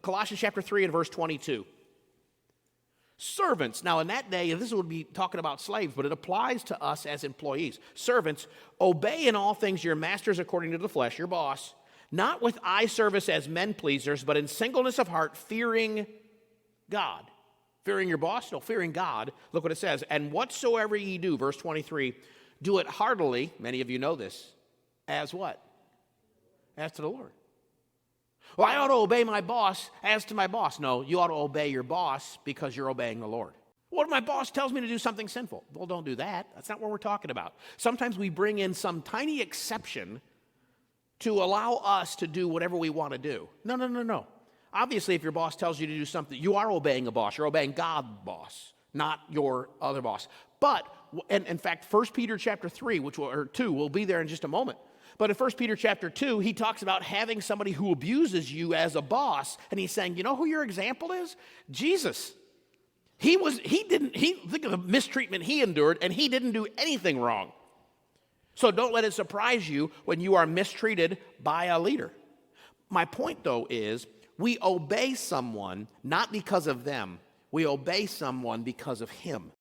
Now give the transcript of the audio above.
Colossians chapter 3 and verse 22. Servants, now in that day, this would be talking about slaves, but it applies to us as employees. Servants, obey in all things your masters according to the flesh, your boss, not with eye service as men pleasers, but in singleness of heart, fearing God. Fearing your boss? No, fearing God. Look what it says. And whatsoever ye do, verse 23, do it heartily, many of you know this, as what? As to the Lord. Well, I ought to obey my boss as to my boss. No, you ought to obey your boss because you're obeying the Lord. What if my boss tells me to do something sinful? Well, don't do that. That's not what we're talking about. Sometimes we bring in some tiny exception to allow us to do whatever we want to do. No. Obviously, if your boss tells you to do something, you are obeying a boss. You're obeying God's boss, not your other boss. But, and in fact, 1 Peter chapter 3, or 2, will be there in just a moment. But in 1 Peter chapter 2, he talks about having somebody who abuses you as a boss. And he's saying, you know who your example is? Jesus. Think of the mistreatment he endured, and he didn't do anything wrong. So don't let it surprise you when you are mistreated by a leader. My point, though, is we obey someone not because of them. We obey someone because of him.